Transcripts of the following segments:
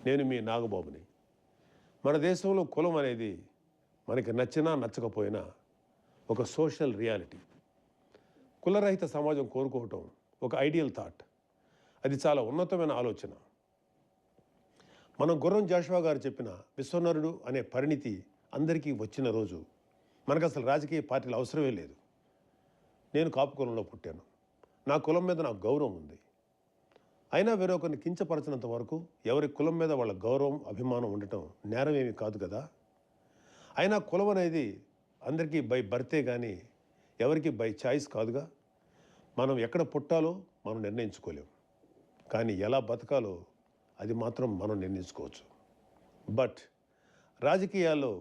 నేను మీ నాగబాబుని. మన దేశంలో కులం అనేది మనకి నచ్చినా నచ్చకపోయినా ఒక సోషల్ రియాలిటీ. కులరహిత సమాజం కోరుకోవటం ఒక ఐడియల్ థాట్. అది చాలా ఉన్నతమైన ఆలోచన. మనం గుర్రం జాషువా గారు చెప్పిన విశ్వనరుడు అనే పరిణితి అందరికీ వచ్చిన రోజు మనకు అసలు రాజకీయ పార్టీలు అవసరమే లేదు. నేను కాపు కులంలో పుట్టాను. నా కులం మీద నాకు గౌరవం ఉంది. అయినా వేరొకరిని కించపరచినంత వరకు ఎవరి కులం మీద వాళ్ళ గౌరవం అభిమానం ఉండటం నేరం ఏమీ కాదు కదా. అయినా కులం అనేది అందరికీ బై బర్తే కానీ ఎవరికి బై చాయిస్ కాదుగా. మనం ఎక్కడ పుట్టాలో మనం నిర్ణయించుకోలేం, కానీ ఎలా బతకాలో అది మాత్రం మనం నిర్ణయించుకోవచ్చు. బట్ రాజకీయాల్లో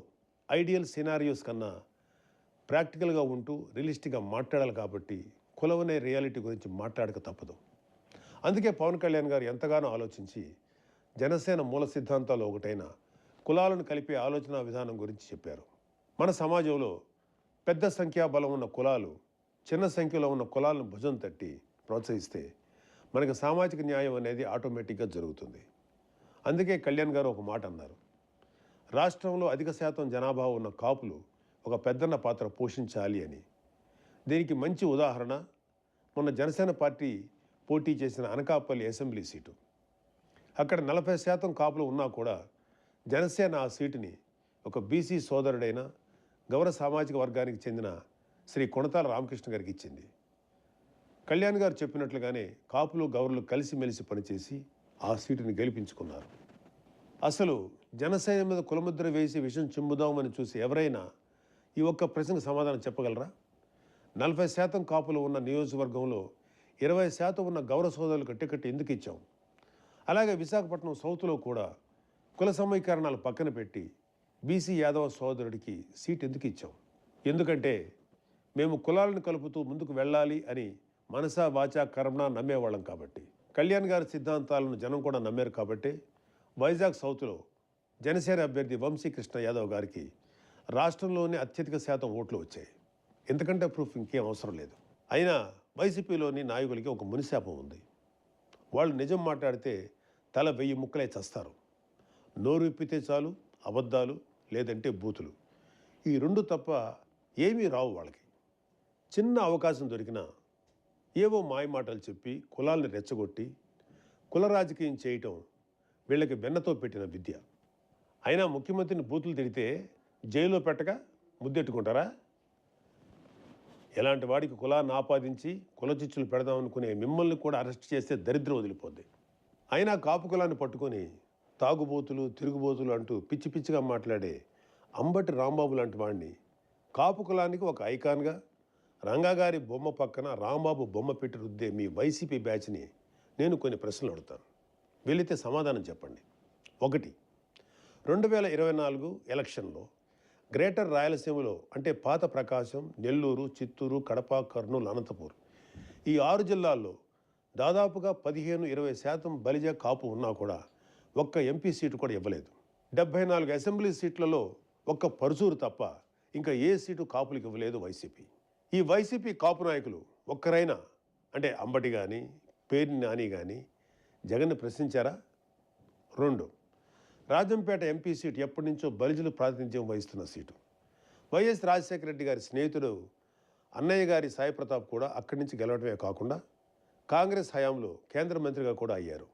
ఐడియల్ సినారియోస్ కన్నా ప్రాక్టికల్గా ఉంటూ రియలిస్టిక్గా మాట్లాడాలి కాబట్టి కులం అనే రియాలిటీ గురించి మాట్లాడక తప్పదు. అందుకే పవన్ కళ్యాణ్ గారు ఎంతగానో ఆలోచించి జనసేన మూల సిద్ధాంతాల్లో ఒకటైన కులాలను కలిపే ఆలోచన విధానం గురించి చెప్పారు. మన సమాజంలో పెద్ద సంఖ్యాబలం ఉన్న కులాలు చిన్న సంఖ్యలో ఉన్న కులాలను భుజం తట్టి ప్రోత్సహిస్తే మనకు సామాజిక న్యాయం అనేది ఆటోమేటిక్గా జరుగుతుంది. అందుకే కళ్యాణ్ గారు ఒక మాట అన్నారు, రాష్ట్రంలో అధిక శాతం జనాభా ఉన్న కాపులు ఒక పెద్దన్న పాత్ర పోషించాలి అని. దీనికి మంచి ఉదాహరణ మొన్న జనసేన పార్టీ పోటీ చేసిన అనకాపల్లి అసెంబ్లీ సీటు. అక్కడ 40% కాపులు ఉన్నా కూడా జనసేన ఆ సీటుని ఒక బీసీ సోదరుడైన గౌర సామాజిక వర్గానికి చెందిన శ్రీ కొణతాల రామకృష్ణ గారికి ఇచ్చింది. కళ్యాణ్ గారు చెప్పినట్లుగానే కాపులు గౌరలు కలిసిమెలిసి పనిచేసి ఆ సీటుని గెలిపించుకున్నారు. అసలు జనసేన మీద కులముద్ర వేసి విషం చిమ్ముదామని చూసి ఎవరైనా ఈ ఒక్క ప్రశ్నకు సమాధానం చెప్పగలరా? 40% కాపులు ఉన్న నియోజకవర్గంలో 20% ఉన్న గౌర సోదరులకు టికెట్ ఎందుకు ఇచ్చాం? అలాగే విశాఖపట్నం సౌత్లో కూడా కుల సమీకరణాలు పక్కన పెట్టి బీసీ యాదవ సోదరుడికి సీట్ ఎందుకు ఇచ్చాం? ఎందుకంటే మేము కులాలను కలుపుతూ ముందుకు వెళ్ళాలి అని మనసా వాచా కర్మణ నమ్మేవాళ్ళం కాబట్టి. కళ్యాణ్ గారి సిద్ధాంతాలను జనం కూడా నమ్మారు కాబట్టి వైజాగ్ సౌత్లో జనసేన అభ్యర్థి వంశీకృష్ణ యాదవ్ గారికి రాష్ట్రంలోనే అత్యధిక శాతం ఓట్లు వచ్చాయి. ఎందుకంటే ప్రూఫ్ ఇంకేం అవసరం లేదు. అయినా వైసీపీలోని నాయకులకి ఒక మునిశాపం ఉంది. వాళ్ళు నిజం మాట్లాడితే తల 1000 ముక్కలై చస్తారు. నోరు విప్పితే చాలు అబద్ధాలు, లేదంటే బూతులు. ఈ 2 తప్ప ఏమీ రావు వాళ్ళకి. చిన్న అవకాశం దొరికినా ఏవో మాయమాటలు చెప్పి కులాల్ని రెచ్చగొట్టి కుల రాజకీయం చేయటం వీళ్ళకి వెన్నతో పెట్టిన విద్య. అయినా ముఖ్యమంత్రిని బూతులు తిడితే జైల్లో పెట్టక ముద్దెట్టుకుంటారా? ఎలాంటి వాడికి కులాన్ని ఆపాదించి కుల చిచ్చులు పెడదామనుకునే మిమ్మల్ని కూడా అరెస్ట్ చేస్తే దరిద్రం వదిలిపోద్ది. అయినా కాపు కులాన్ని పట్టుకొని తాగుబోతులు తిరుగుబోతులు అంటూ పిచ్చి పిచ్చిగా మాట్లాడే అంబటి రాంబాబు లాంటి వాడిని కాపు కులానికి ఒక ఐకాన్గా రంగాగారి బొమ్మ పక్కన రాంబాబు బొమ్మ పెట్టి రుద్దే మీ వైసీపీ బ్యాచ్ని నేను కొన్ని ప్రశ్నలు అడుగుతాను. వెళితే సమాధానం చెప్పండి. 1. 2024 ఎలక్షన్లో గ్రేటర్ రాయలసీమలో అంటే పాత ప్రకాశం, నెల్లూరు, చిత్తూరు, కడప, కర్నూలు, అనంతపూర్ ఈ 6 జిల్లాల్లో దాదాపుగా 15-20% బలిజ కాపు ఉన్నా కూడా ఒక్క ఎంపీ సీటు కూడా ఇవ్వలేదు. 74 అసెంబ్లీ సీట్లలో ఒక్క పరుచూరు తప్ప ఇంకా ఏ సీటు కాపులకు ఇవ్వలేదు వైసీపీ. ఈ వైసీపీ కాపు నాయకులు ఒక్కరైనా అంటే అంబటి కానీ పేర్ని నాని కానీ జగన్ని ప్రశ్నించారా? 2. రాజంపేట ఎంపీ సీటు ఎప్పటి నుంచో బలిజలు ప్రాతినిధ్యం వహిస్తున్న సీటు. వైఎస్ రాజశేఖర రెడ్డి గారి స్నేహితుడు అన్నయ్య గారి సాయి ప్రతాప్ కూడా అక్కడి నుంచి గెలవడమే కాకుండా కాంగ్రెస్ హయాంలో కేంద్ర మంత్రిగా కూడా అయ్యారు.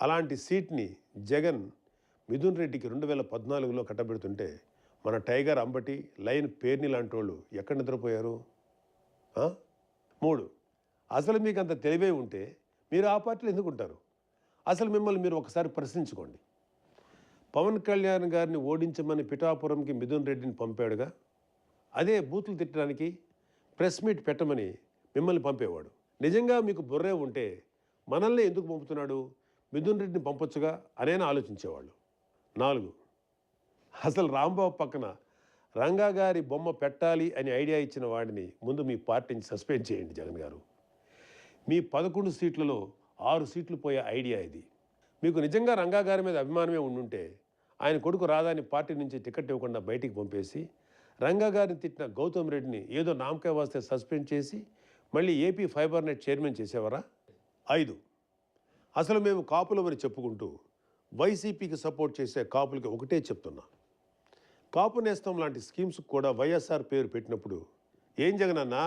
అలాంటి సీట్ని జగన్ మిథున్ రెడ్డికి 2014లో కట్టబెడుతుంటే మన టైగర్ అంబటి, లయన్ పేర్ని లాంటి వాళ్ళు ఎక్కడ నిద్రపోయారు? 3. అసలు మీకు అంత తెలివే ఉంటే మీరు ఆ పార్టీలు ఎందుకుంటారు? అసలు మిమ్మల్ని మీరు ఒకసారి ప్రశ్నించుకోండి. పవన్ కళ్యాణ్ గారిని ఓడించమని పిఠాపురంకి మిథున్ రెడ్డిని పంపాడుగా, అదే బూతులు తిట్టడానికి ప్రెస్ మీట్ పెట్టమని మిమ్మల్ని పంపేవాడు. నిజంగా మీకు బుర్రే ఉంటే మనల్ని ఎందుకు పంపుతున్నాడు, మిథున్ రెడ్డిని పంపొచ్చుగా అనేనా ఆలోచించేవాళ్ళు. 4. అసలు రాంబాబు పక్కన రంగా గారి బొమ్మ పెట్టాలి అని ఐడియా ఇచ్చిన వాడిని ముందు మీ పార్టీని సస్పెండ్ చేయండి జగన్ గారు. మీ 11 సీట్లలో 6 సీట్లు పోయే ఐడియా ఇది. మీకు నిజంగా రంగా గారి మీద అభిమానమే ఉండుంటే ఆయన కొడుకు రాధాని పార్టీ నుంచి టికెట్ ఇవ్వకుండా బయటికి పంపేసి రంగా గారిని తిట్టిన గౌతమ్ రెడ్డిని ఏదో నామకే వాస్తే సస్పెండ్ చేసి మళ్ళీ ఏపీ ఫైబర్ నెట్ చైర్మన్ చేసేవారా? 5. అసలు మేము కాపులమని చెప్పుకుంటూ వైసీపీకి సపోర్ట్ చేసే కాపులకి ఒకటే చెప్తున్నా, కాపు నేస్తం లాంటి స్కీమ్స్ కూడా వైఎస్ఆర్ పేరు పెట్టినప్పుడు ఏం జగనన్నా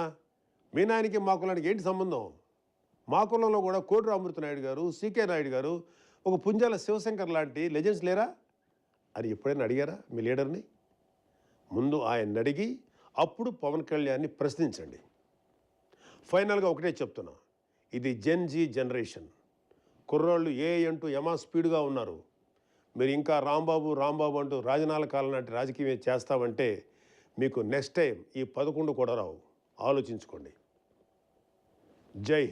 మీ నాయనకి మా కులానికి ఏంటి సంబంధం? మా కులంలో కూడా కోటి రామూర్తి గారు, సీకే నాయుడు గారు, ఒక పుంజాల శివశంకర్ లాంటి లెజెండ్స్ లేరా అని ఎప్పుడైనా అడిగారా మీ లీడర్ని? ముందు ఆయన్ని అడిగి అప్పుడు పవన్ కళ్యాణ్ని ప్రశ్నించండి. ఫైనల్గా ఒకటే చెప్తున్నా, ఇది జెన్జీ జనరేషన్. కుర్రాళ్ళు ఏ అంటూ యమా స్పీడ్గా ఉన్నారు. మీరు ఇంకా రాంబాబు రాంబాబు అంటూ రాజనాల కాలం నాటి రాజకీయం చేస్తామంటే మీకు నెక్స్ట్ టైం ఈ 11 కూడా రావు. ఆలోచించుకోండి. జై